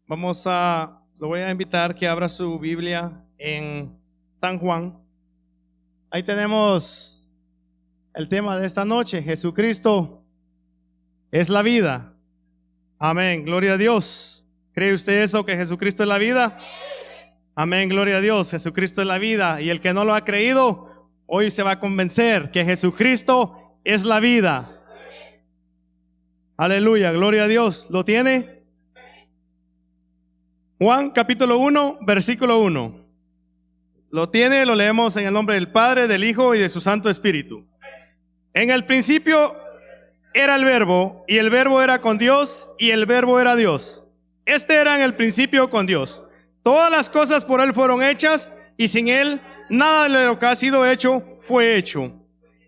Lo voy a invitar que abra su Biblia en San Juan. Ahí tenemos el tema de esta noche: Jesucristo es la vida. Amén, gloria a Dios. ¿Cree usted eso, que Jesucristo es la vida? Amén, gloria a Dios. Jesucristo es la vida, y el que no lo ha creído, hoy se va a convencer que Jesucristo es la vida. Aleluya, gloria a Dios. ¿Lo tiene? Juan capítulo 1, versículo 1. Lo tiene, lo leemos en el nombre del Padre, del Hijo y de su Santo Espíritu. En el principio era el Verbo, y el Verbo era con Dios, y el Verbo era Dios. Este era en el principio con Dios. Todas las cosas por Él fueron hechas, y sin Él nada de lo que ha sido hecho fue hecho.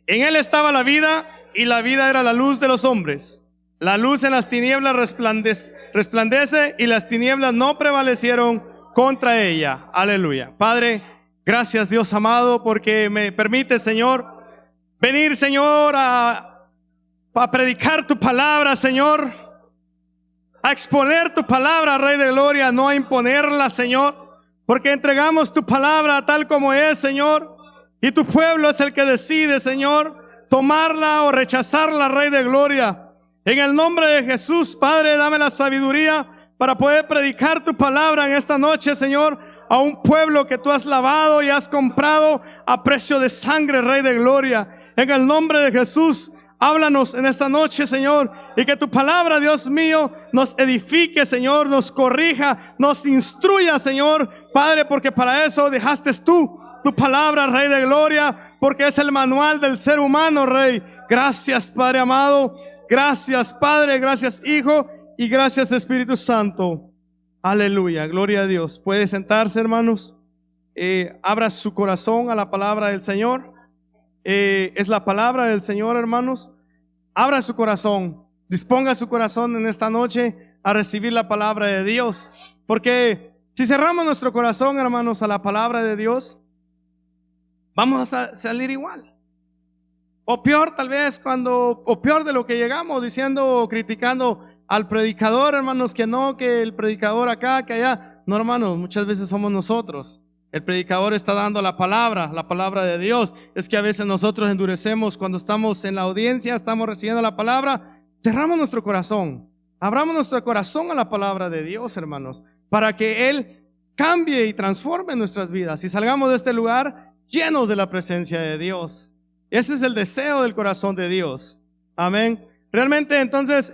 En Él estaba la vida, y la vida era la luz de los hombres. La luz en las tinieblas resplandece, y las tinieblas no prevalecieron contra ella. Aleluya. Padre, gracias, Dios amado, porque me permite, Señor, venir, Señor, a predicar tu palabra, Señor, a exponer tu palabra, Rey de Gloria, no a imponerla, Señor, porque entregamos tu palabra tal como es, Señor, y tu pueblo es el que decide, Señor, tomarla o rechazarla, Rey de Gloria. En el nombre de Jesús, Padre, dame la sabiduría para poder predicar tu palabra en esta noche, Señor, a un pueblo que tú has lavado y has comprado a precio de sangre, Rey de Gloria. En el nombre de Jesús, háblanos en esta noche, Señor, y que tu palabra, Dios mío, nos edifique, Señor, nos corrija, nos instruya, Señor, Padre, porque para eso dejaste tú tu palabra, Rey de Gloria, porque es el manual del ser humano, Rey. Gracias, Padre amado. Gracias, Padre, gracias, Hijo, y gracias, Espíritu Santo. Aleluya, gloria a Dios. Puede sentarse, hermanos. Abra su corazón a la palabra del Señor. Es la palabra del Señor, hermanos. Abra su corazón, disponga su corazón en esta noche a recibir la palabra de Dios. Porque si cerramos nuestro corazón, hermanos, a la palabra de Dios, vamos a salir igual. O peor, tal vez, o peor de lo que llegamos, diciendo, criticando al predicador, hermanos, que no, que el predicador acá, que allá. No, hermanos, muchas veces somos nosotros. El predicador está dando la palabra de Dios. Es que a veces nosotros endurecemos cuando estamos en la audiencia, estamos recibiendo la palabra. Cerramos nuestro corazón, abramos nuestro corazón a la palabra de Dios, hermanos, para que Él cambie y transforme nuestras vidas y salgamos de este lugar llenos de la presencia de Dios. Ese es el deseo del corazón de Dios. Amén. Realmente, entonces,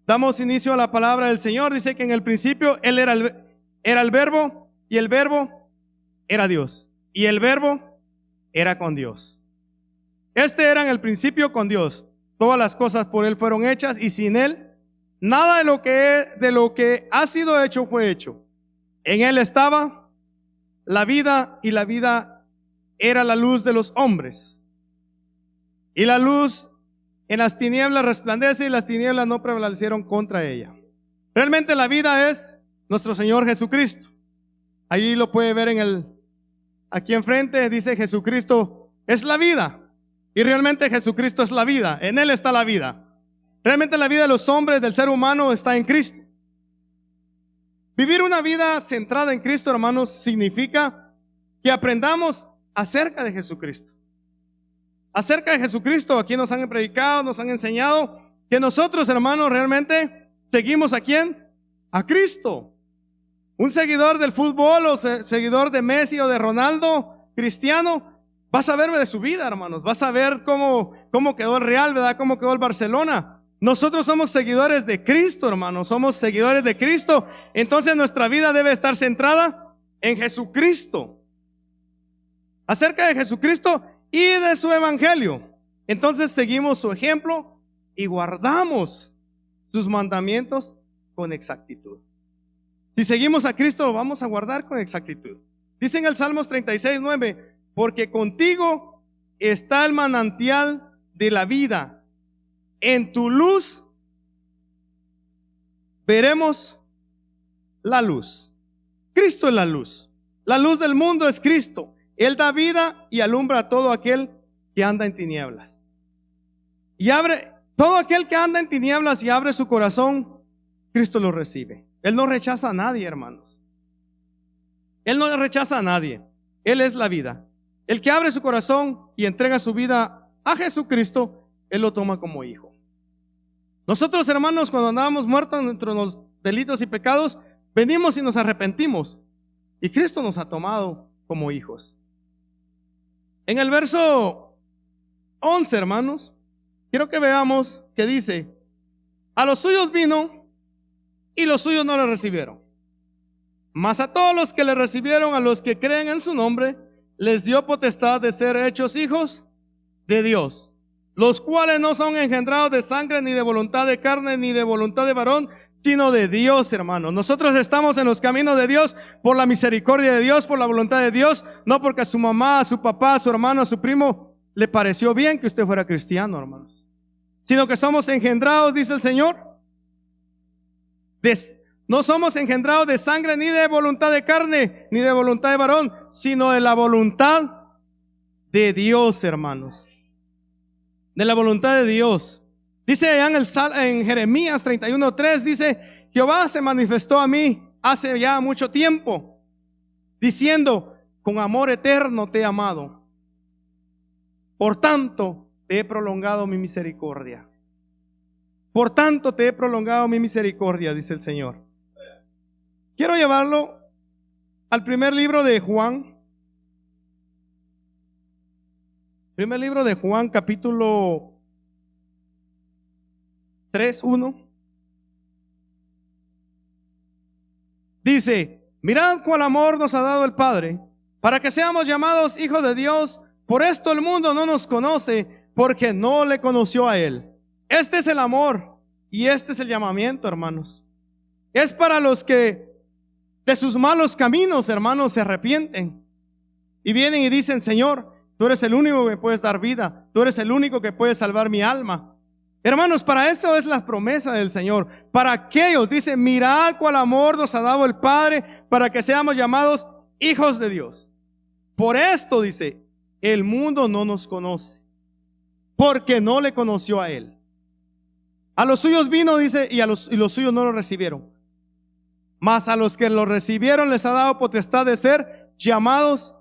damos inicio a la palabra del Señor. Dice que en el principio Él era el Verbo, y el Verbo era Dios, y el Verbo era con Dios. Este era en el principio con Dios. Todas las cosas por Él fueron hechas, y sin Él nada de lo que ha sido hecho fue hecho. En Él estaba la vida, y la vida era la luz de los hombres. Y la luz en las tinieblas resplandece, y las tinieblas no prevalecieron contra ella. Realmente la vida es nuestro Señor Jesucristo. Ahí lo puede ver aquí enfrente, dice Jesucristo es la vida. Y realmente Jesucristo es la vida, en Él está la vida. Realmente la vida de los hombres, del ser humano, está en Cristo. Vivir una vida centrada en Cristo, hermanos, significa que aprendamos acerca de Jesucristo. Acerca de Jesucristo, aquí nos han predicado, nos han enseñado que nosotros, hermanos, realmente seguimos ¿a quién? A Cristo. Un seguidor del fútbol o seguidor de Messi o de Ronaldo, cristiano, vas a ver de su vida, hermanos. Vas a ver cómo quedó el Real, ¿verdad? Cómo quedó el Barcelona. Nosotros somos seguidores de Cristo, hermanos. Somos seguidores de Cristo. Entonces nuestra vida debe estar centrada en Jesucristo. Acerca de Jesucristo y de su evangelio. Entonces seguimos su ejemplo y guardamos sus mandamientos con exactitud. Si seguimos a Cristo, lo vamos a guardar con exactitud. Dice en el Salmos 36:9, porque contigo está el manantial de la vida. En tu luz veremos la luz. Cristo es la luz. La luz del mundo es Cristo. Él da vida y alumbra a todo aquel que anda en tinieblas. Y todo aquel que anda en tinieblas y abre su corazón, Cristo lo recibe. Él no rechaza a nadie, hermanos. Él no rechaza a nadie. Él es la vida. El que abre su corazón y entrega su vida a Jesucristo, Él lo toma como hijo. Nosotros, hermanos, cuando andábamos muertos entre los delitos y pecados, venimos y nos arrepentimos. Y Cristo nos ha tomado como hijos. En el verso 11, hermanos, quiero que veamos que dice: a los suyos vino y los suyos no le recibieron. Mas a todos los que le recibieron, a los que creen en su nombre, les dio potestad de ser hechos hijos de Dios, los cuales no son engendrados de sangre, ni de voluntad de carne, ni de voluntad de varón, sino de Dios, hermanos. Nosotros estamos en los caminos de Dios por la misericordia de Dios, por la voluntad de Dios, no porque a su mamá, a su papá, a su hermano, a su primo le pareció bien que usted fuera cristiano, hermanos, sino que somos engendrados, dice el Señor, no somos engendrados de sangre, ni de voluntad de carne, ni de voluntad de varón, sino de la voluntad de Dios, hermanos. De la voluntad de Dios. Dice allá en Jeremías 31:3, dice: Jehová se manifestó a mí hace ya mucho tiempo, diciendo: con amor eterno te he amado, por tanto te he prolongado mi misericordia. Por tanto te he prolongado mi misericordia, dice el Señor. Quiero llevarlo al primer libro de Juan. Primer libro de Juan, capítulo 3:1. Dice: mirad cuál amor nos ha dado el Padre, para que seamos llamados hijos de Dios. Por esto el mundo no nos conoce, porque no le conoció a Él. Este es el amor y este es el llamamiento, hermanos. Es para los que de sus malos caminos, hermanos, se arrepienten y vienen y dicen: Señor, tú eres el único que puedes dar vida, tú eres el único que puedes salvar mi alma. Hermanos, para eso es la promesa del Señor. Para aquellos, dice: mirad cuál amor nos ha dado el Padre, para que seamos llamados hijos de Dios. Por esto, dice, el mundo no nos conoce, porque no le conoció a Él. A los suyos vino, dice, y los suyos no lo recibieron. Mas a los que lo recibieron les ha dado potestad de ser llamados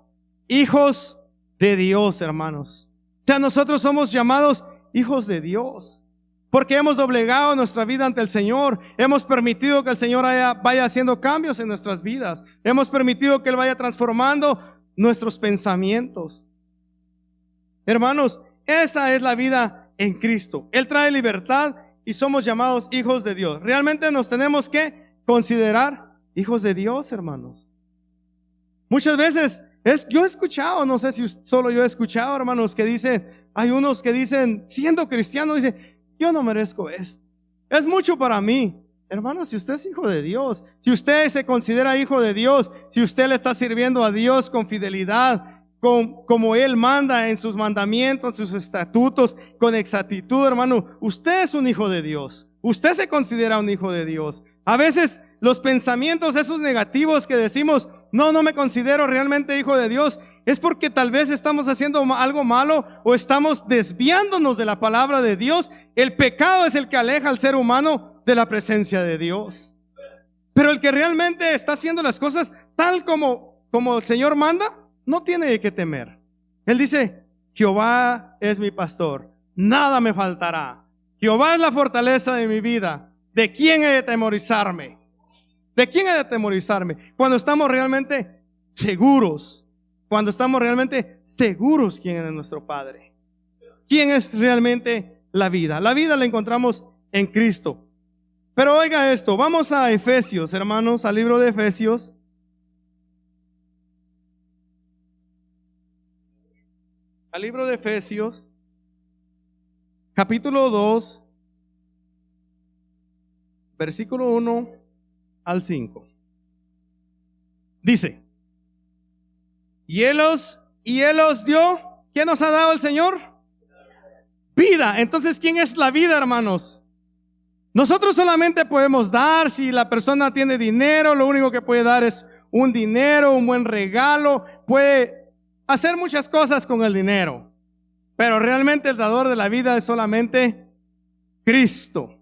hijos de Dios, hermanos. O sea, nosotros somos llamados hijos de Dios, porque hemos doblegado nuestra vida ante el Señor. Hemos permitido que el Señor vaya haciendo cambios en nuestras vidas. Hemos permitido que Él vaya transformando nuestros pensamientos. Hermanos, esa es la vida en Cristo. Él trae libertad y somos llamados hijos de Dios. Realmente nos tenemos que considerar hijos de Dios, hermanos. Muchas veces yo he escuchado, no sé si solo yo he escuchado, hermanos, que dicen, hay unos que dicen, siendo cristiano, dicen: yo no merezco esto, es mucho para mí. Hermanos, si usted es hijo de Dios, si usted se considera hijo de Dios, si usted le está sirviendo a Dios con fidelidad, como Él manda en sus mandamientos, en sus estatutos, con exactitud, hermano, usted es un hijo de Dios. Usted se considera un hijo de Dios. A veces los pensamientos esos negativos que decimos: no me considero realmente hijo de Dios, es porque tal vez estamos haciendo algo malo o estamos desviándonos de la palabra de Dios. El pecado es el que aleja al ser humano de la presencia de Dios. Pero el que realmente está haciendo las cosas tal como el Señor manda, no tiene que temer. Él dice: Jehová es mi pastor, nada me faltará. Jehová es la fortaleza de mi vida. ¿De quién he de temorizarme? ¿De quién he de temorizarme? Cuando estamos realmente seguros, quién es nuestro Padre, quién es realmente la vida. La vida la encontramos en Cristo. Pero oiga esto, vamos a Efesios, hermanos, al libro de Efesios. Al libro de Efesios, capítulo 2, versículo 1 al 5. Dice: y Él os dio, ¿qué nos ha dado el Señor? Vida. Entonces, ¿quién es la vida, hermanos? Nosotros solamente podemos dar. Si la persona tiene dinero, lo único que puede dar es un dinero, un buen regalo, puede hacer muchas cosas con el dinero, pero realmente el dador de la vida es solamente Cristo.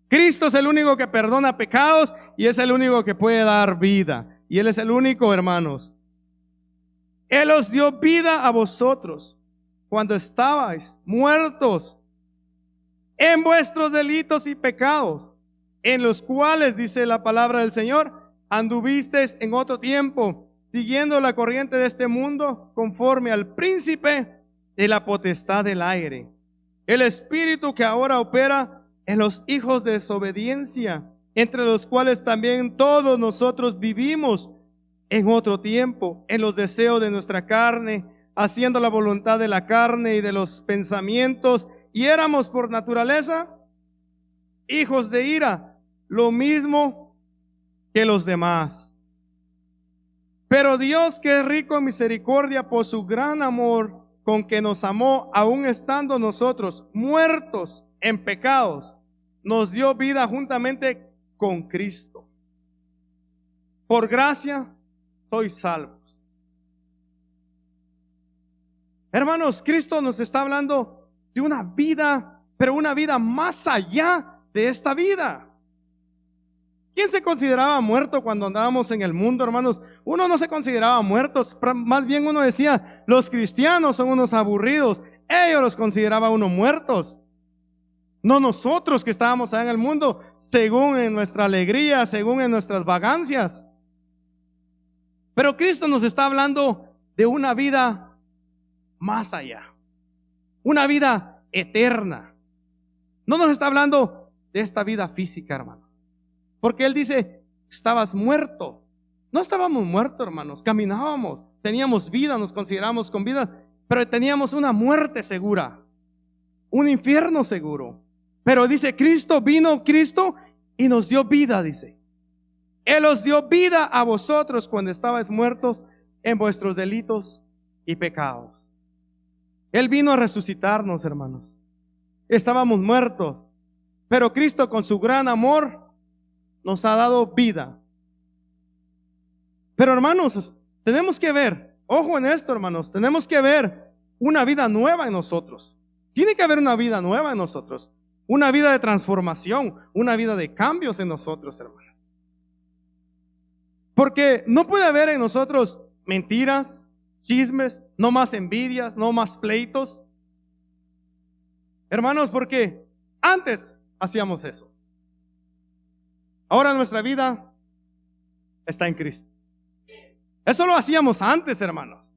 Cristo es el único que perdona pecados y es el único que puede dar vida. Y Él es el único, hermanos. Él os dio vida a vosotros cuando estabais muertos en vuestros delitos y pecados, en los cuales, dice la palabra del Señor, anduvisteis en otro tiempo, siguiendo la corriente de este mundo, conforme al príncipe de la potestad del aire, el espíritu que ahora opera en los hijos de desobediencia, entre los cuales también todos nosotros vivimos en otro tiempo, en los deseos de nuestra carne, haciendo la voluntad de la carne y de los pensamientos, y éramos por naturaleza hijos de ira, lo mismo que los demás. Pero Dios, que es rico en misericordia, por su gran amor con que nos amó, aun estando nosotros muertos en pecados, nos dio vida juntamente con Cristo. Por gracia sois salvos. Hermanos, Cristo nos está hablando de una vida, pero una vida más allá de esta vida. ¿Quién se consideraba muerto cuando andábamos en el mundo, hermanos? Uno no se consideraba muertos, más bien uno decía, los cristianos son unos aburridos. Ellos los consideraban unos muertos. No nosotros que estábamos allá en el mundo, según en nuestra alegría, según en nuestras vagancias. Pero Cristo nos está hablando de una vida más allá, una vida eterna. No nos está hablando de esta vida física, hermanos, porque Él dice, estabas muerto. No estábamos muertos, hermanos, caminábamos, teníamos vida, nos consideramos con vida, pero teníamos una muerte segura, un infierno seguro. Pero dice, Cristo, vino Cristo y nos dio vida, dice. Él os dio vida a vosotros cuando estabais muertos en vuestros delitos y pecados. Él vino a resucitarnos, hermanos. Estábamos muertos, pero Cristo con su gran amor nos ha dado vida. Pero hermanos, tenemos que ver, ojo en esto, hermanos, tenemos que ver una vida nueva en nosotros. Tiene que haber una vida nueva en nosotros, una vida de transformación, una vida de cambios en nosotros, hermanos. Porque no puede haber en nosotros mentiras, chismes, no más envidias, no más pleitos. Hermanos, porque antes hacíamos eso. Ahora nuestra vida está en Cristo. Eso lo hacíamos antes, hermanos.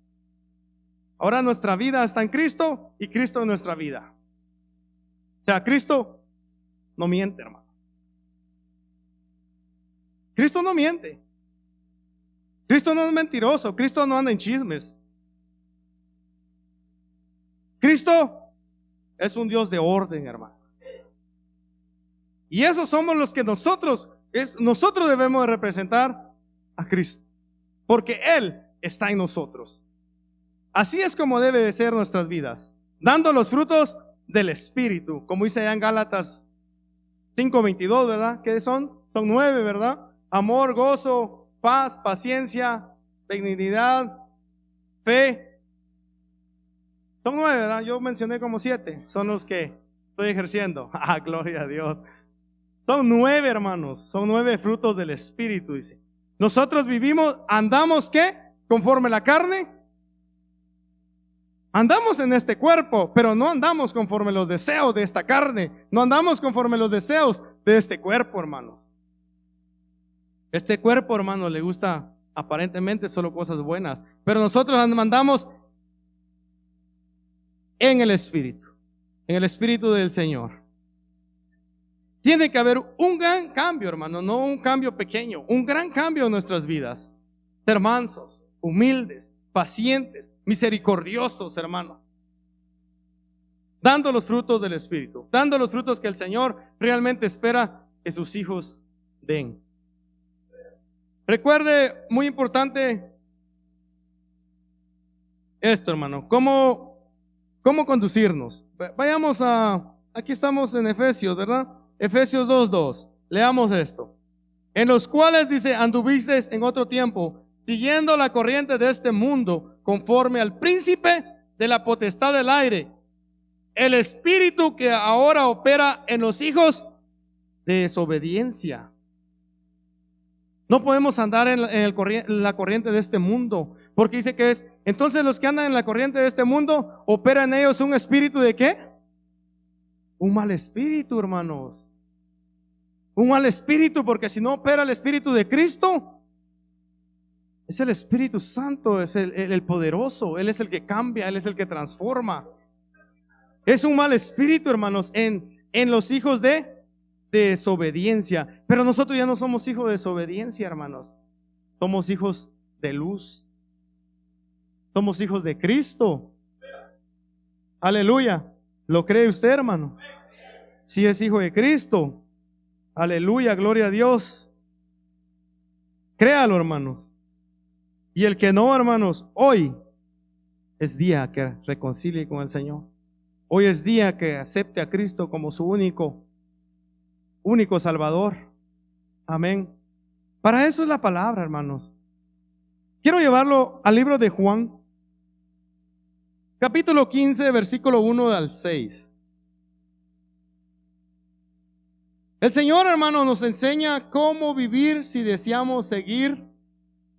Ahora nuestra vida está en Cristo y Cristo en nuestra vida. O sea, Cristo no miente, hermano. Cristo no miente. Cristo no es mentiroso. Cristo no anda en chismes. Cristo es un Dios de orden, hermano. Y esos somos los que nosotros debemos de representar a Cristo, porque Él está en nosotros. Así es como debe de ser nuestras vidas, dando los frutos del Espíritu, como dice allá en Gálatas 5:22, ¿verdad? ¿Qué son? Son 9, ¿verdad? Amor, gozo, paz, paciencia, benignidad, fe. Son 9, ¿verdad? Yo mencioné como 7, son los que estoy ejerciendo. Ah, gloria a Dios. Son 9, hermanos, son 9 frutos del Espíritu, dice. Nosotros vivimos, andamos, ¿qué? Conforme la carne. Andamos en este cuerpo, pero no andamos conforme los deseos de esta carne. No andamos conforme los deseos de este cuerpo, hermanos. Este cuerpo, hermano, le gusta aparentemente solo cosas buenas, pero nosotros andamos en el Espíritu del Señor. Tiene que haber un gran cambio, hermano, no un cambio pequeño, un gran cambio en nuestras vidas. Ser mansos, humildes, pacientes, misericordiosos, hermano. Dando los frutos del Espíritu, dando los frutos que el Señor realmente espera que sus hijos den. Recuerde, muy importante esto, hermano, cómo conducirnos. Vayamos aquí estamos en Efesios, ¿verdad? Efesios 2:2, leamos esto. En los cuales dice, anduvisteis en otro tiempo, siguiendo la corriente de este mundo, conforme al príncipe de la potestad del aire, el espíritu que ahora opera en los hijos de desobediencia. No podemos andar en la corriente de este mundo, porque dice que entonces los que andan en la corriente de este mundo, opera en ellos un espíritu de ¿qué? Un mal espíritu, hermanos. Un mal espíritu, porque si no opera el espíritu de Cristo, es el Espíritu Santo, es el poderoso. Él es el que cambia, Él es el que transforma. Es un mal espíritu, hermanos, en los hijos de desobediencia. Pero nosotros ya no somos hijos de desobediencia, hermanos. Somos hijos de luz. Somos hijos de Cristo. Aleluya. ¿Lo cree usted, hermano? Si es hijo de Cristo. Aleluya, gloria a Dios. Créalo, hermanos. Y el que no, hermanos, hoy es día que reconcilie con el Señor. Hoy es día que acepte a Cristo como su único Salvador. Amén. Para eso es la palabra, hermanos. Quiero llevarlo al libro de Juan, capítulo 15, versículo 1 al 6. El Señor, hermano, nos enseña cómo vivir si deseamos seguir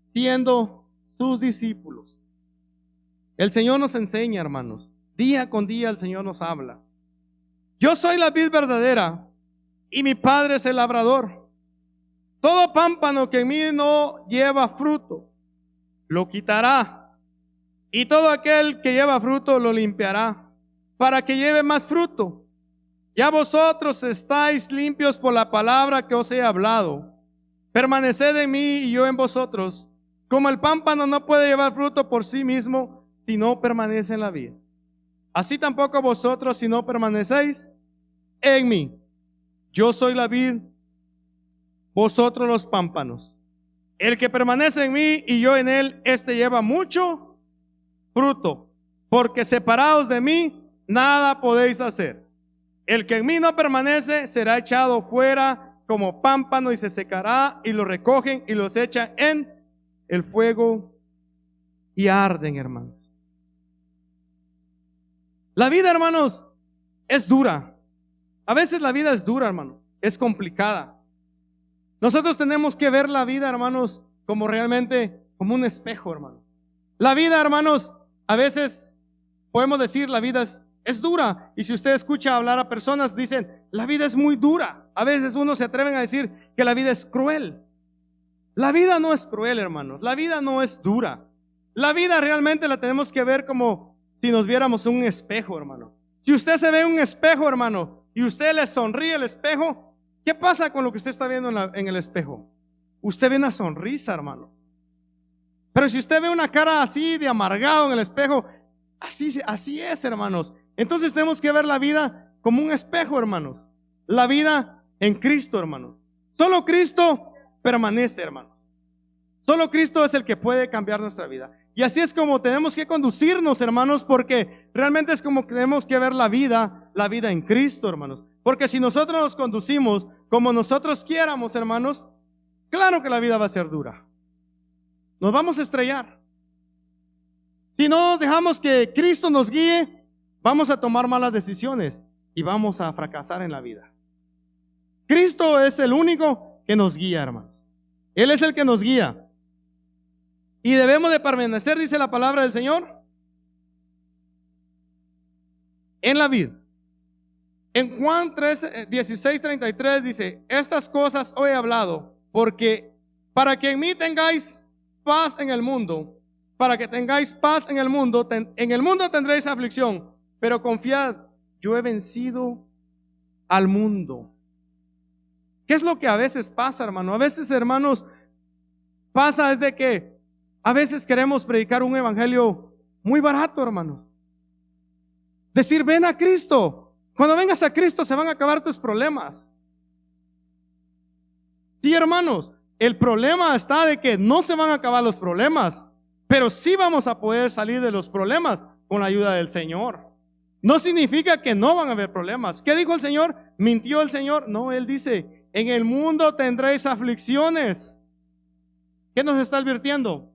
siendo sus discípulos. El Señor nos enseña, hermanos. Día con día el Señor nos habla. Yo soy la vid verdadera y mi Padre es el labrador. Todo pámpano que en mí no lleva fruto, lo quitará. Y todo aquel que lleva fruto lo limpiará, para que lleve más fruto. Ya vosotros estáis limpios por la palabra que os he hablado. Permaneced en mí y yo en vosotros. Como el pámpano no puede llevar fruto por sí mismo si no permanece en la vid, así tampoco vosotros si no permanecéis en mí. Yo soy la vid, vosotros los pámpanos. El que permanece en mí y yo en él, este lleva mucho fruto, porque separados de mí nada podéis hacer. El que en mí no permanece será echado fuera como pámpano y se secará, y lo recogen y los echan en el fuego y arden, hermanos. La vida, hermanos, es dura. A veces la vida es dura, hermano. Es complicada. Nosotros tenemos que ver la vida, hermanos, como realmente, como un espejo, hermanos. La vida, hermanos, a veces podemos decir la vida es dura. Y si usted escucha hablar a personas, dicen, la vida es muy dura. A veces uno se atreven a decir que la vida es cruel. La vida no es cruel, hermanos. La vida no es dura. La vida realmente la tenemos que ver como si nos viéramos un espejo, hermano. Si usted se ve en un espejo, hermano, y usted le sonríe al espejo, ¿qué pasa con lo que usted está viendo en el espejo? Usted ve una sonrisa, hermanos. Pero si usted ve una cara así de amargado en el espejo, así es, hermanos. Entonces tenemos que ver la vida como un espejo, hermanos. La vida en Cristo, hermanos. Solo Cristo permanece, hermanos. Solo Cristo es el que puede cambiar nuestra vida. Y así es como tenemos que conducirnos, hermanos, porque realmente es como tenemos que ver la vida en Cristo, hermanos. Porque si nosotros nos conducimos como nosotros quiéramos, hermanos, claro que la vida va a ser dura. Nos vamos a estrellar. Si no dejamos que Cristo nos guíe, vamos a tomar malas decisiones y vamos a fracasar en la vida. Cristo es el único que nos guía, hermanos. Él es el que nos guía. Y debemos de permanecer, dice la palabra del Señor, en la vid. En Juan 16:33 dice, estas cosas os he hablado, porque para que en mí tengáis paz en el mundo, para que tengáis paz en el mundo tendréis aflicción, pero confiad, yo he vencido al mundo. ¿Qué es lo que a veces pasa, hermano? A veces, hermanos, pasa es de que a veces queremos predicar un evangelio muy barato, hermanos. Decir, ven a Cristo. Cuando vengas a Cristo se van a acabar tus problemas. Sí, hermanos, el problema está de que no se van a acabar los problemas, pero sí vamos a poder salir de los problemas con la ayuda del Señor. No significa que no van a haber problemas. ¿Qué dijo el Señor? ¿Mintió el Señor? No, Él dice, en el mundo tendréis aflicciones. ¿Qué nos está advirtiendo?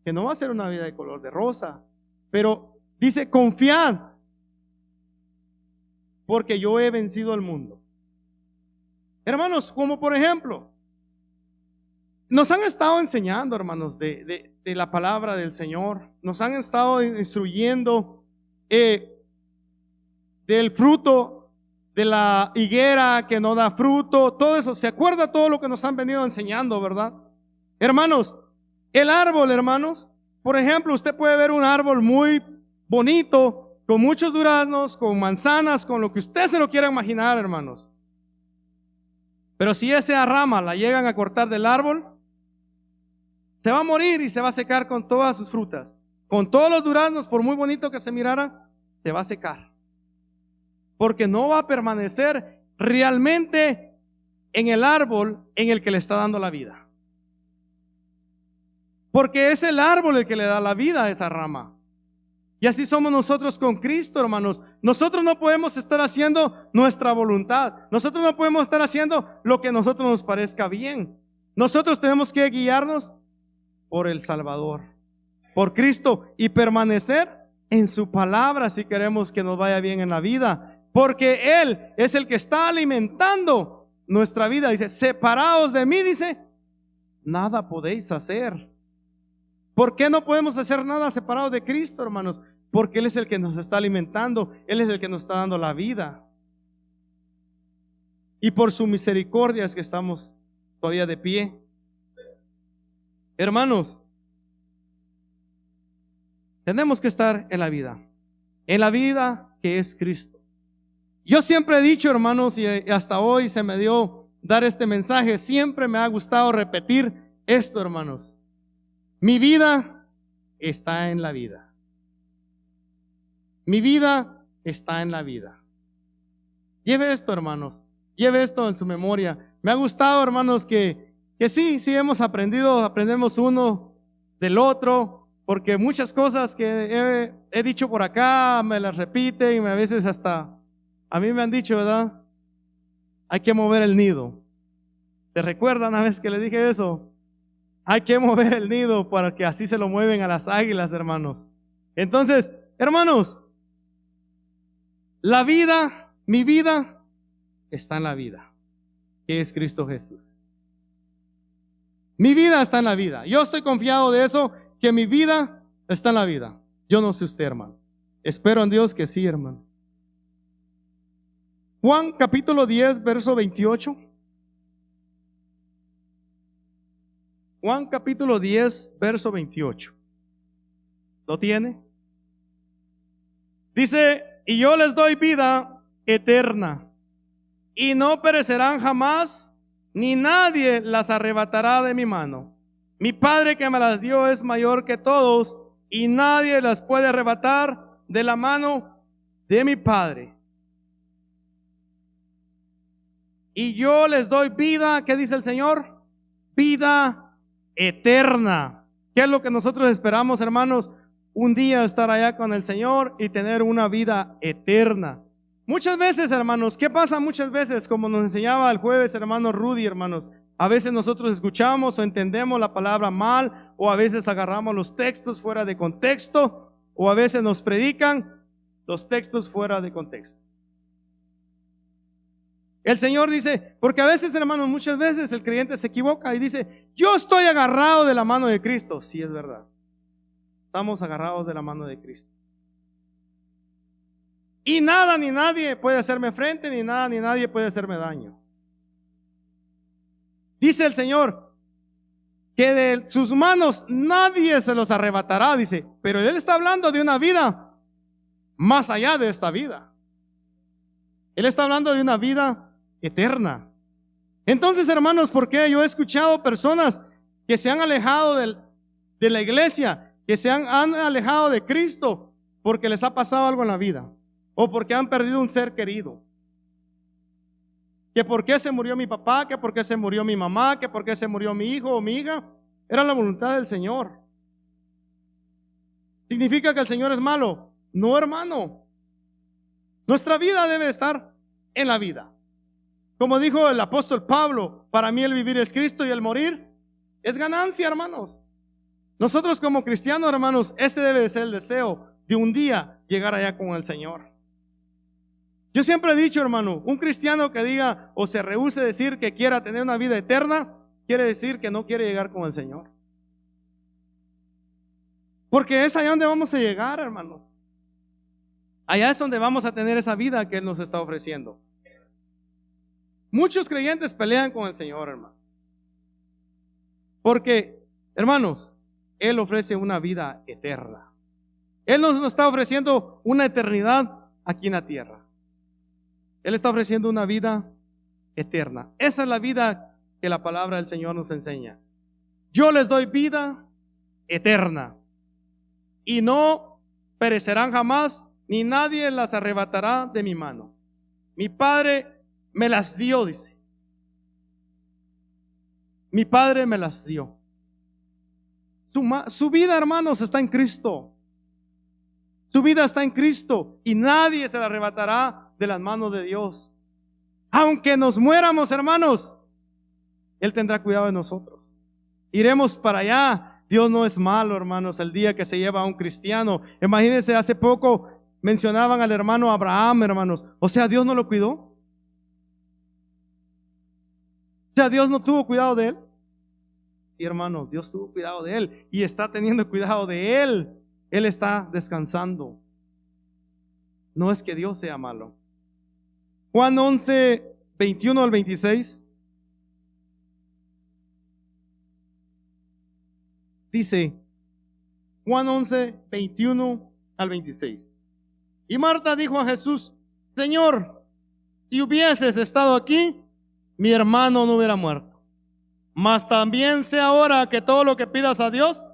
Que no va a ser una vida de color de rosa, pero dice, confiad, porque yo he vencido al mundo. Hermanos, como por ejemplo, Nos han estado enseñando, hermanos, de la palabra del Señor. Nos han estado instruyendo del fruto de la higuera que no da fruto, todo eso. ¿Se acuerda todo lo que nos han venido enseñando, verdad? Hermanos, el árbol, hermanos, por ejemplo, usted puede ver un árbol muy bonito, con muchos duraznos, con manzanas, con lo que usted se lo quiera imaginar, hermanos. Pero si esa rama la llegan a cortar del árbol, se va a morir y se va a secar con todas sus frutas. Con todos los duraznos, por muy bonito que se mirara, se va a secar. Porque no va a permanecer realmente en el árbol en el que le está dando la vida. Porque es el árbol el que le da la vida a esa rama. Y así somos nosotros con Cristo, hermanos. Nosotros no podemos estar haciendo nuestra voluntad. Nosotros no podemos estar haciendo lo que a nosotros nos parezca bien. Nosotros tenemos que guiarnos por el Salvador, por Cristo, y permanecer en su palabra si queremos que nos vaya bien en la vida. Porque Él es el que está alimentando nuestra vida. Dice, separados de mí, dice, nada podéis hacer. ¿Por qué no podemos hacer nada separados de Cristo, hermanos? Porque Él es el que nos está alimentando, Él es el que nos está dando la vida. Y por su misericordia es que estamos todavía de pie. Hermanos, tenemos que estar en la vida que es Cristo. Yo siempre he dicho, hermanos, y hasta hoy se me dio dar este mensaje, siempre me ha gustado repetir esto, hermanos. Mi vida está en la vida. Mi vida está en la vida. Lleve esto, hermanos. Lleve esto en su memoria. Me ha gustado, hermanos, que sí hemos aprendemos uno del otro, porque muchas cosas que he dicho por acá me las repiten y a veces hasta a mí me han dicho, ¿verdad? Hay que mover el nido. ¿Te recuerdan una vez que le dije eso? Hay que mover el nido para que así se lo mueven a las águilas, hermanos. Entonces, hermanos, la vida, mi vida, está en la vida, que es Cristo Jesús. Mi vida está en la vida. Yo estoy confiado de eso, que mi vida está en la vida. Yo no sé usted, hermano. Espero en Dios que sí, hermano. Juan capítulo 10, verso 28. Juan capítulo 10, verso 28. ¿Lo tiene? Dice, y yo les doy vida eterna, y no perecerán jamás, ni nadie las arrebatará de mi mano. Mi Padre que me las dio es mayor que todos, y nadie las puede arrebatar de la mano de mi Padre. Y yo les doy vida, ¿qué dice el Señor? Vida eterna. ¿Qué es lo que nosotros esperamos, hermanos? Un día estar allá con el Señor y tener una vida eterna. Muchas veces, hermanos, ¿qué pasa muchas veces? Como nos enseñaba el jueves, hermano Rudy, hermanos, a veces nosotros escuchamos o entendemos la palabra mal, o a veces agarramos los textos fuera de contexto, o a veces nos predican los textos fuera de contexto. El Señor dice, porque a veces, hermanos, muchas veces el creyente se equivoca y dice, yo estoy agarrado de la mano de Cristo. Sí, es verdad. Estamos agarrados de la mano de Cristo. Y nada ni nadie puede hacerme frente, ni nada ni nadie puede hacerme daño. Dice el Señor que de sus manos nadie se los arrebatará, dice, pero Él está hablando de una vida más allá de esta vida. Él está hablando de una vida eterna. Entonces, hermanos, ¿por qué yo he escuchado personas que se han alejado de la iglesia, que se han alejado de Cristo porque les ha pasado algo en la vida, o porque han perdido un ser querido? Que por qué se murió mi papá, que por qué se murió mi mamá, que por qué se murió mi hijo o mi hija. Era la voluntad del Señor. ¿Significa que el Señor es malo? No, hermano. Nuestra vida debe estar en la vida. Como dijo el apóstol Pablo, para mí el vivir es Cristo y el morir es ganancia, hermanos. Nosotros como cristianos, hermanos, ese debe de ser el deseo de un día llegar allá con el Señor. Yo siempre he dicho, hermano, un cristiano que diga o se rehúse a decir que quiera tener una vida eterna, quiere decir que no quiere llegar con el Señor. Porque es allá donde vamos a llegar, hermanos. Allá es donde vamos a tener esa vida que Él nos está ofreciendo. Muchos creyentes pelean con el Señor, hermano. Porque, hermanos, Él ofrece una vida eterna. Él nos está ofreciendo una eternidad aquí en la tierra. Él está ofreciendo una vida eterna. Esa es la vida que la palabra del Señor nos enseña. Yo les doy vida eterna y no perecerán jamás, ni nadie las arrebatará de mi mano. Mi Padre me las dio, dice. Mi Padre me las dio. Su vida, hermanos, está en Cristo. Su vida está en Cristo y nadie se la arrebatará de las manos de Dios. Aunque nos muéramos, hermanos, Él tendrá cuidado de nosotros. Iremos para allá. Dios no es malo, hermanos, el día que se lleva a un cristiano. Imagínense, hace poco mencionaban al hermano Abraham, hermanos. O sea, Dios no lo cuidó. O sea, Dios no tuvo cuidado de él. Y hermanos, Dios tuvo cuidado de él y está teniendo cuidado de él. Él está descansando. No es que Dios sea malo. Juan 11, 21 al 26. Dice, Juan 11, 21 al 26. Y Marta dijo a Jesús: Señor, si hubieses estado aquí, mi hermano no hubiera muerto. Mas también sé ahora que todo lo que pidas a Dios,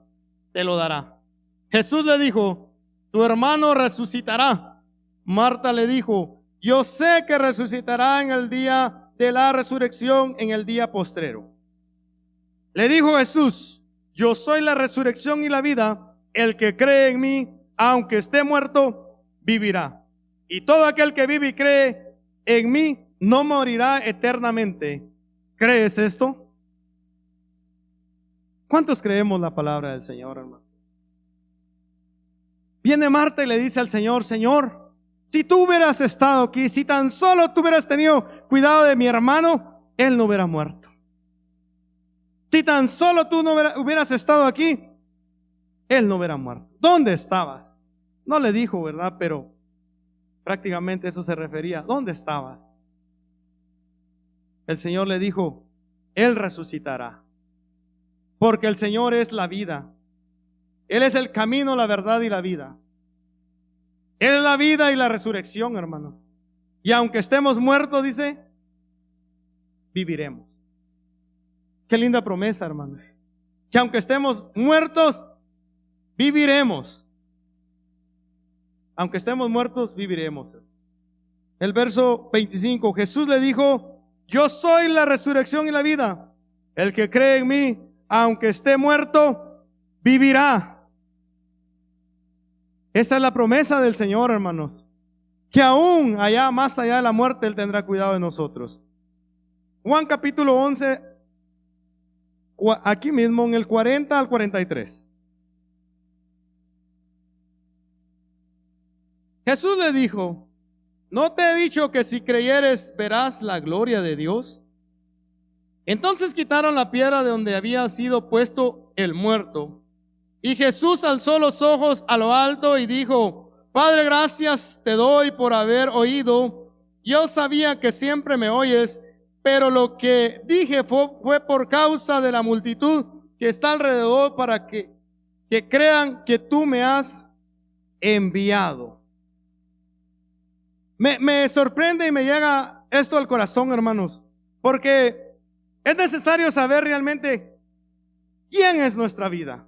te lo dará. Jesús le dijo: tu hermano resucitará. Marta le dijo: yo sé que resucitará en el día de la resurrección, en el día postrero. Le dijo Jesús: yo soy la resurrección y la vida. El que cree en mí, aunque esté muerto, vivirá. Y todo aquel que vive y cree en mí, no morirá eternamente. ¿Crees esto? ¿Cuántos creemos la palabra del Señor, hermano? Viene Marta y le dice al Señor: Señor, si tú hubieras estado aquí, si tan solo tú hubieras tenido cuidado de mi hermano, él no hubiera muerto. Si tan solo tú no hubieras estado aquí, él no hubiera muerto. ¿Dónde estabas? No le dijo, ¿verdad? Pero prácticamente eso se refería. ¿Dónde estabas? El Señor le dijo: él resucitará. Porque el Señor es la vida. Él es el camino, la verdad y la vida. Él es la vida y la resurrección, hermanos. Y aunque estemos muertos, dice, viviremos. Qué linda promesa, hermanos. Que aunque estemos muertos, viviremos. Aunque estemos muertos, viviremos. El verso 25, Jesús le dijo: yo soy la resurrección y la vida. El que cree en mí, aunque esté muerto, vivirá. Esa es la promesa del Señor, hermanos. Que aún allá, más allá de la muerte, Él tendrá cuidado de nosotros. Juan capítulo 11, aquí mismo en el 40 al 43. Jesús le dijo: ¿no te he dicho que si creyeres verás la gloria de Dios? Entonces quitaron la piedra de donde había sido puesto el muerto. Y Jesús alzó los ojos a lo alto y dijo: Padre, gracias te doy por haber oído. Yo sabía que siempre me oyes, pero lo que dije fue por causa de la multitud que está alrededor, para que crean que tú me has enviado. Me sorprende y me llega esto al corazón, hermanos, porque es necesario saber realmente quién es nuestra vida.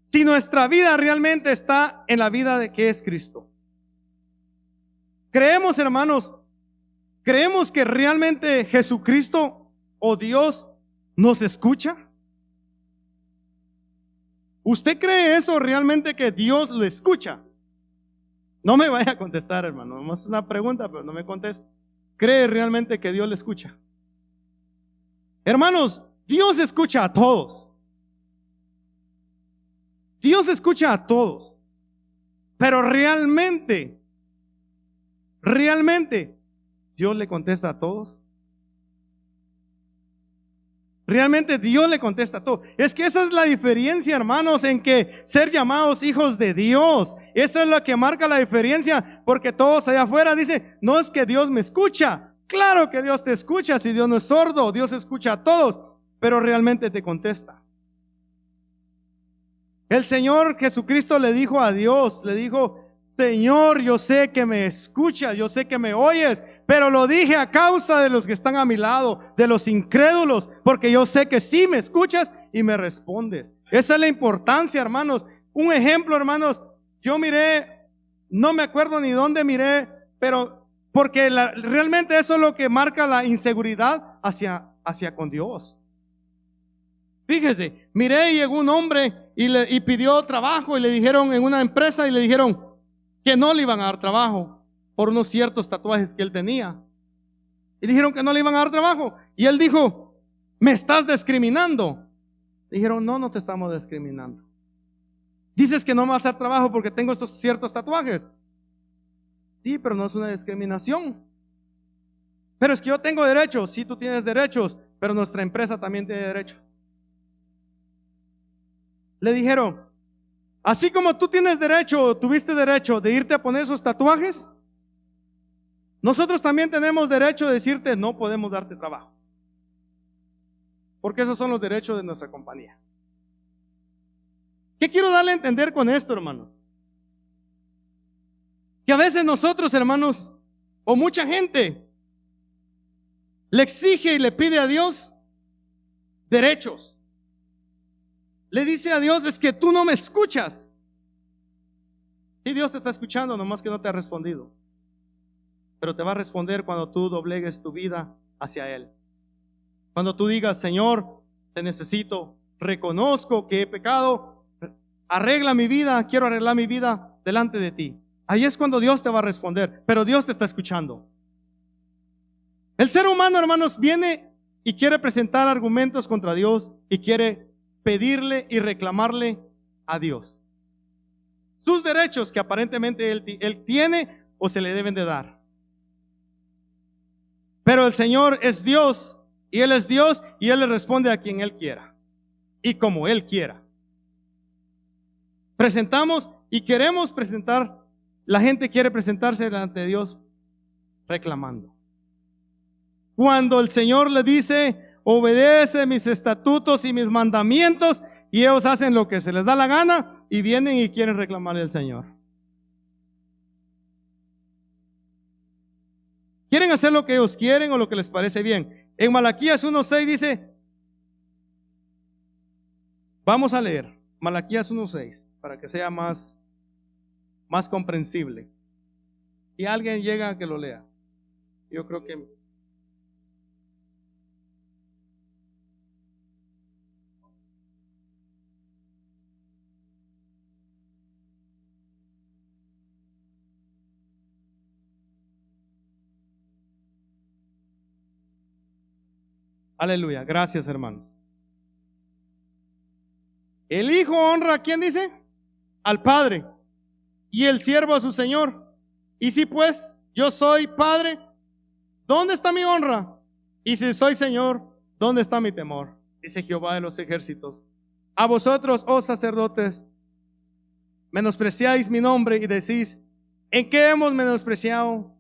Si nuestra vida realmente está en la vida de que es Cristo. Creemos, hermanos, creemos que realmente Jesucristo o Dios nos escucha. ¿Usted cree eso realmente, que Dios le escucha? No me vaya a contestar, hermano. Es una pregunta, pero no me conteste. ¿Cree realmente que Dios le escucha? Hermanos, Dios escucha a todos. Dios escucha a todos. Pero realmente, Dios le contesta a todos. Realmente Dios le contesta todo. Es que esa es la diferencia, hermanos, en que ser llamados hijos de Dios, esa es lo que marca la diferencia, porque todos allá afuera dicen, no es que Dios me escucha. Claro que Dios te escucha, si Dios no es sordo, Dios escucha a todos, pero realmente te contesta. El Señor Jesucristo le dijo a Dios, le dijo, Señor, yo sé que me escuchas, yo sé que me oyes, pero lo dije a causa de los que están a mi lado, de los incrédulos, porque yo sé que sí me escuchas y me respondes. Esa es la importancia, hermanos. Un ejemplo, hermanos, yo miré, no me acuerdo ni dónde miré, pero porque realmente eso es lo que marca la inseguridad hacia con Dios. Fíjese, miré y llegó un hombre y pidió trabajo y le dijeron en una empresa y le dijeron que no le iban a dar trabajo por unos ciertos tatuajes que él tenía. Y dijeron que no le iban a dar trabajo. Y él dijo, ¿me estás discriminando? Dijeron, no, no te estamos discriminando. Dices que no me vas a dar trabajo porque tengo estos ciertos tatuajes. Sí, pero no es una discriminación. Pero es que yo tengo derechos. Sí, tú tienes derechos, pero nuestra empresa también tiene derechos. Le dijeron, así como tú tienes derecho, tuviste derecho de irte a poner esos tatuajes, nosotros también tenemos derecho de decirte no podemos darte trabajo. Porque esos son los derechos de nuestra compañía. ¿Qué quiero darle a entender con esto, hermanos? Que a veces nosotros, hermanos, o mucha gente, le exige y le pide a Dios derechos. Le dice a Dios, es que tú no me escuchas. Y Dios te está escuchando, nomás que no te ha respondido. Pero te va a responder cuando tú doblegues tu vida hacia Él. Cuando tú digas, Señor, te necesito, reconozco que he pecado, arregla mi vida, quiero arreglar mi vida delante de ti. Ahí es cuando Dios te va a responder, pero Dios te está escuchando. El ser humano, hermanos, viene y quiere presentar argumentos contra Dios y quiere pedirle y reclamarle a Dios sus derechos que aparentemente él tiene o se le deben de dar. Pero el Señor es Dios y Él es Dios y Él le responde a quien Él quiera y como Él quiera. Presentamos y queremos presentar, la gente quiere presentarse delante de Dios reclamando. Cuando el Señor le dice, obedece mis estatutos y mis mandamientos, y ellos hacen lo que se les da la gana y vienen y quieren reclamarle al Señor. Quieren hacer lo que ellos quieren o lo que les parece bien. En Malaquías 1:6 dice, vamos a leer Malaquías 1:6 para que sea más comprensible. Y alguien llega a que lo lea. Yo creo que aleluya, gracias hermanos. El hijo honra a quién dice, al padre, y el siervo a su señor. Y si pues yo soy padre, ¿dónde está mi honra? Y si soy señor, ¿dónde está mi temor? Dice Jehová de los ejércitos. A vosotros, oh sacerdotes, menospreciáis mi nombre y decís, ¿en qué hemos menospreciado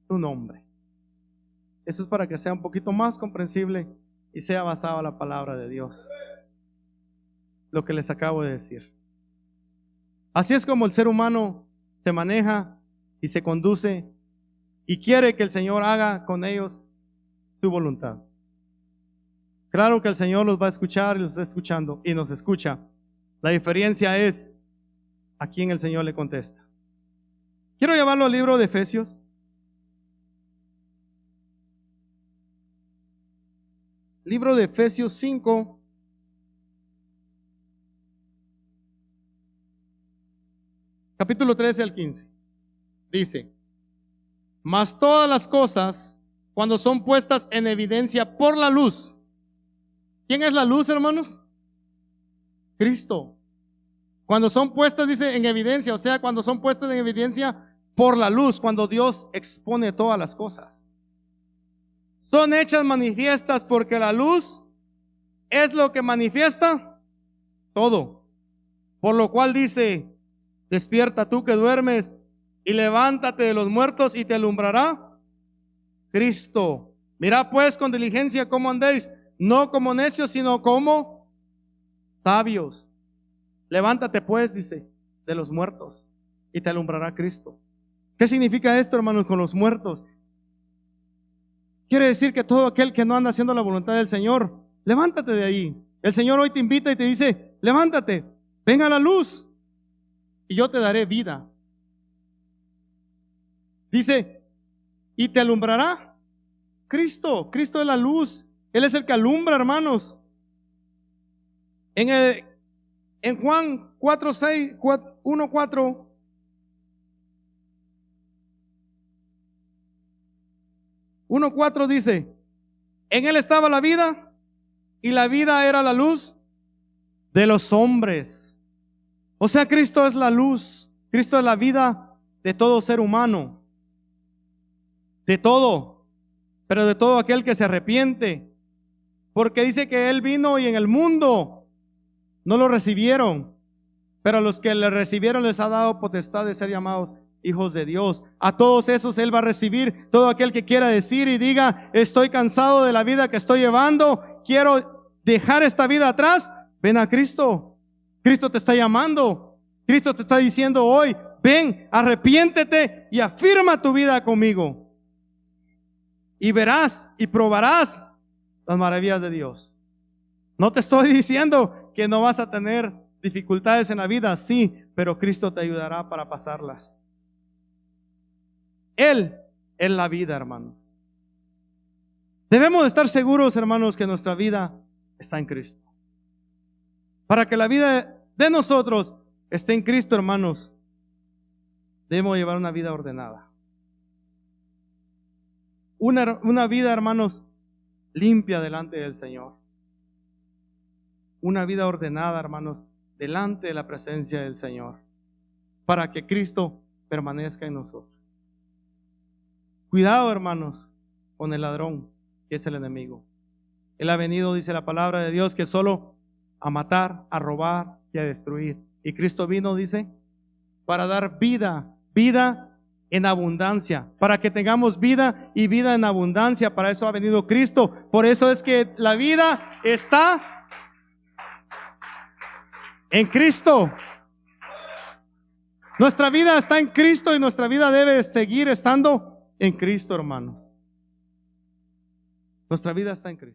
tu nombre? Eso es para que sea un poquito más comprensible y sea basado en la palabra de Dios. Lo que les acabo de decir. Así es como el ser humano se maneja y se conduce y quiere que el Señor haga con ellos su voluntad. Claro que el Señor los va a escuchar y los está escuchando y nos escucha. La diferencia es a quién el Señor le contesta. Quiero llevarlo al libro de Efesios. Libro de Efesios 5. Capítulo 13 al 15. Dice, mas todas las cosas, cuando son puestas en evidencia por la luz. ¿Quién es la luz, hermanos? Cristo. Cuando son puestas, dice, en evidencia, o sea, cuando son puestas en evidencia por la luz, cuando Dios expone todas las cosas. Son hechas manifiestas porque la luz es lo que manifiesta todo. Por lo cual dice, despierta tú que duermes y levántate de los muertos y te alumbrará Cristo. Mirad pues con diligencia cómo andéis, no como necios, sino como sabios. Levántate pues, dice, de los muertos y te alumbrará Cristo. ¿Qué significa esto, hermanos, con los muertos? Quiere decir que todo aquel que no anda haciendo la voluntad del Señor, levántate de ahí. El Señor hoy te invita y te dice, levántate, ven a la luz y yo te daré vida. Dice, y te alumbrará Cristo. Cristo es la luz. Él es el que alumbra, hermanos. En Juan 4:6, 1:4, dice, en Él estaba la vida y la vida era la luz de los hombres. O sea, Cristo es la luz. Cristo es la vida de todo ser humano. De todo. Pero de todo aquel que se arrepiente. Porque dice que Él vino y en el mundo no lo recibieron. Pero a los que le recibieron les ha dado potestad de ser llamados hijos de Dios. A todos esos Él va a recibir. Todo aquel que quiera decir y diga, estoy cansado de la vida que estoy llevando, quiero dejar esta vida atrás, ven a Cristo. Cristo te está llamando. Cristo te está diciendo hoy, ven, arrepiéntete y afirma tu vida conmigo. Y verás y probarás las maravillas de Dios. No te estoy diciendo que no vas a tener dificultades en la vida, sí, pero Cristo te ayudará para pasarlas. Él es la vida, hermanos. Debemos de estar seguros, hermanos, que nuestra vida está en Cristo. Para que la vida de nosotros esté en Cristo, hermanos, debemos llevar una vida ordenada. Una vida, hermanos, limpia delante del Señor. Una vida ordenada, hermanos, delante de la presencia del Señor. Para que Cristo permanezca en nosotros. Cuidado, hermanos, con el ladrón, que es el enemigo. Él ha venido, dice la palabra de Dios, que solo a matar, a robar y a destruir. Y Cristo vino, dice, para dar vida en abundancia, para que tengamos vida y vida en abundancia. Para eso ha venido Cristo. Por eso es que la vida está en Cristo. Nuestra vida está en Cristo y nuestra vida debe seguir estando en Cristo, hermanos. Nuestra vida está en Cristo.